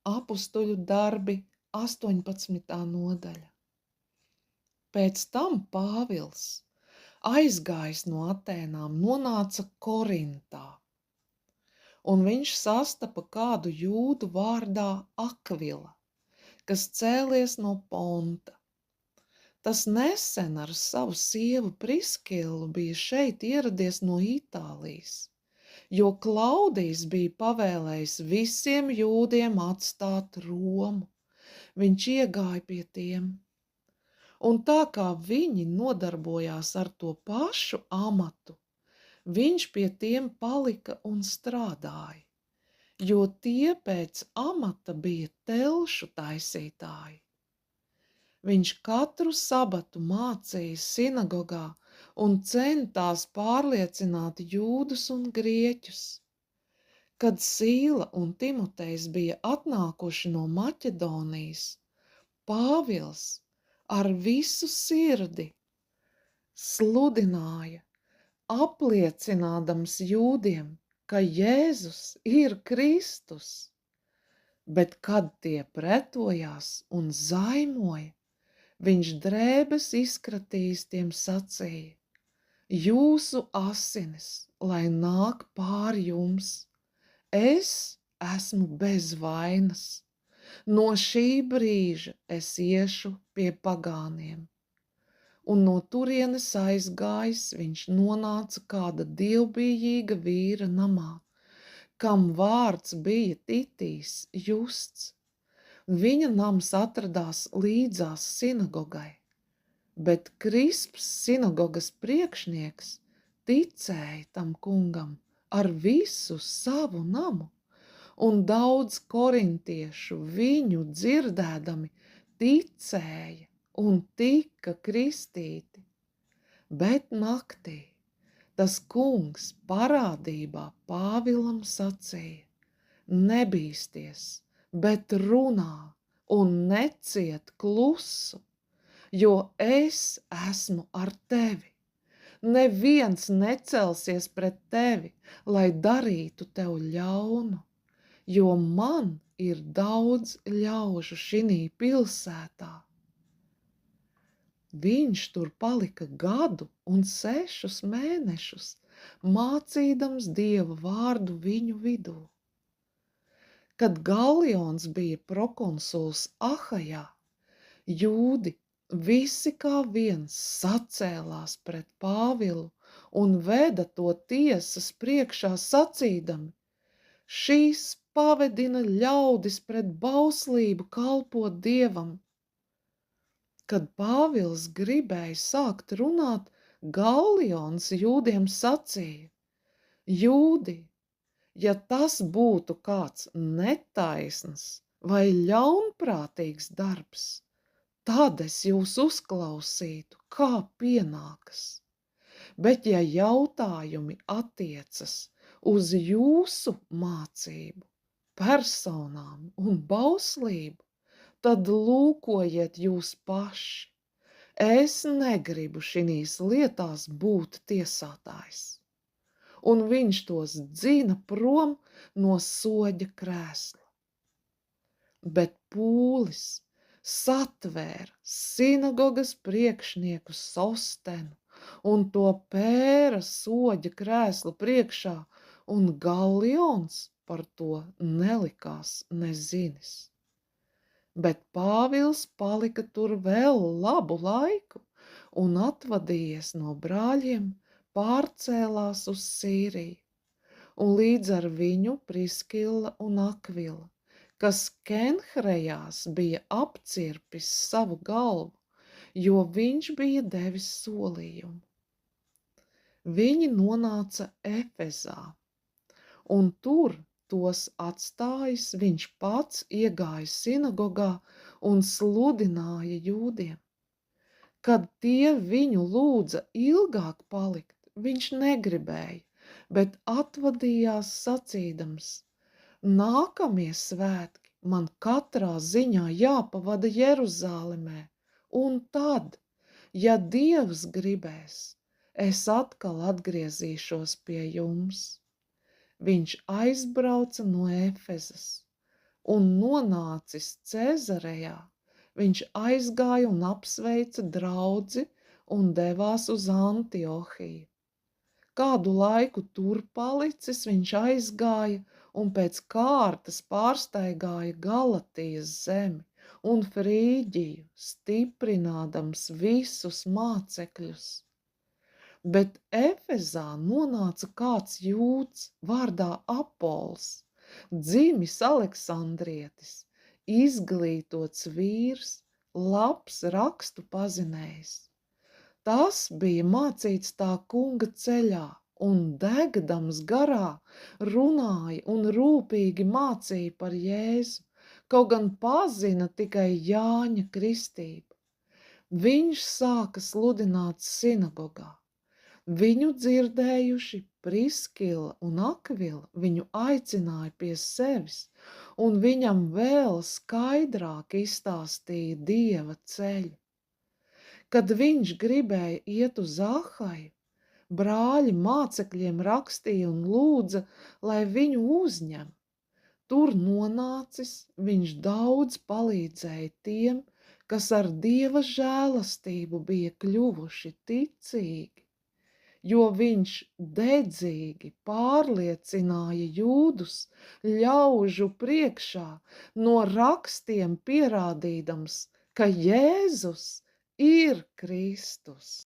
Apustuļu darbi, 18. nodaļa. Pēc tam Pāvils, aizgājis no Atēnām, nonāca Korintā, un viņš sastapa kādu jūdu vārdā Akvila, kas cēlies no Ponta. Tas nesen ar savu sievu Priskilu bija šeit ieradies no Itālijas, jo Klaudijs bija pavēlējis visiem jūdiem atstāt Romu. Viņš iegāja pie tiem, un tā kā viņi nodarbojās ar to pašu amatu, viņš pie tiem palika un strādāja, jo tie pēc amata bija telšu taisītāji. Viņš katru sabatu mācīja sinagogā un centās pārliecināt jūdus un grieķus. Kad Sīla un Timotejs bija atnākuši no Maķedonijas, Pāvils ar visu sirdi sludināja, apliecinādams jūdiem, ka Jēzus ir Kristus, bet kad tie pretojās un zaimoja, viņš drēbes izkratījis tiem sacīja: Jūsu asinis, lai nāk pāri jums, es esmu bez vainas. No šī brīža es iešu pie pagāniem. Un no turienes aizgājis, viņš nonāca kāda dievbijīga vīra namā, kam vārds bija Titijs Justs. Viņa nams atradās līdzās sinagogai, bet Krisps, sinagogas priekšnieks, ticēja tam kungam ar visu savu namu, un daudz korintiešu viņu dzirdēdami ticēja un tika kristīti. Bet naktī tas kungs parādībā Pāvilam sacīja: Nebīsties, bet runā un neciet klusu, jo es esmu ar tevi. Neviens necelsies pret tevi, lai darītu tev ļaunu, jo man ir daudz ļaužu šinī pilsētā. Viņš tur palika gadu un 6 mēnešus, mācīdams Dieva vārdu viņu vidū. Kad Galions bija prokonsuls Ahajā, jūdi visi kā viens sacēlās pret Pāvilu un veda to tiesas priekšā sacīdami: Šīs pavedina ļaudis pret bauslību kalpot Dievam. Kad Pāvils gribēja sākt runāt, Galions jūdiem sacīja: Jūdi, ja tas būtu kāds netaisns vai ļaunprātīgs darbs, tad es jūs uzklausītu, kā pienākas. Bet ja jautājumi attiecas uz jūsu mācību, personām un bauslību, tad lūkojiet jūs paši. Es negribu šinīs lietās būt tiesātājs. Un viņš tos dzina prom no soģa krēsla. Bet Pūlis satvēra sinagogas priekšnieku Sostenu un to pēra soģa krēsla priekšā, un Galions par to nelikās nezinis. Bet Pāvils palika tur vēl labu laiku un atvadījies no brāļiem, pārcēlās uz Sīriju, un līdz ar viņu Priskila un Akvila, kas Kenhrejās bija apcirpis savu galvu, jo viņš bija devis solījumu. Viņi nonāca Efezā, un tur tos atstājis, viņš pats iegāja sinagogā un sludināja jūdiem. Kad tie viņu lūdza ilgāk palikt, viņš negribēja, bet atvadījās sacīdams: Nākamie svētki man katrā ziņā jāpavada Jeruzālemē, un tad, ja Dievs gribēs, es atkal atgriezīšos pie jums. Viņš aizbrauca no Efezas, un nonācis Cēzarejā, viņš aizgāja un apsveica draudzi un devās uz Antiohiju. Kādu laiku tur palicis, viņš aizgāja un pēc kārtas pārstaigāja Galatijas zemi un Frīģiju, stiprinādams visus mācekļus. Bet Efezā nonāca kāds jūds vārdā Apols, dzimis Aleksandrietis, izglītots vīrs, labs rakstu pazinējs. Tas bija mācīts tā kunga ceļā un degdams garā runāja un rūpīgi mācīja par Jēzu, kaut gan pazina tikai Jāņa kristību. Viņš sāka sludināt sinagogā. Viņu dzirdējuši Priskila un Akvila viņu aicināja pie sevis, un viņam vēl skaidrāk izstāstīja Dieva ceļu. Kad viņš gribēja iet uz Ahaju, brāļi mācekļiem rakstīja un lūdza, lai viņu uzņem. Tur nonācis, viņš daudz palīdzēja tiem, kas ar Dieva žēlastību bija kļuvuši ticīgi, jo viņš dedzīgi pārliecināja jūdus ļaužu priekšā no rakstiem pierādīdams, ka Jēzus ir Kristus.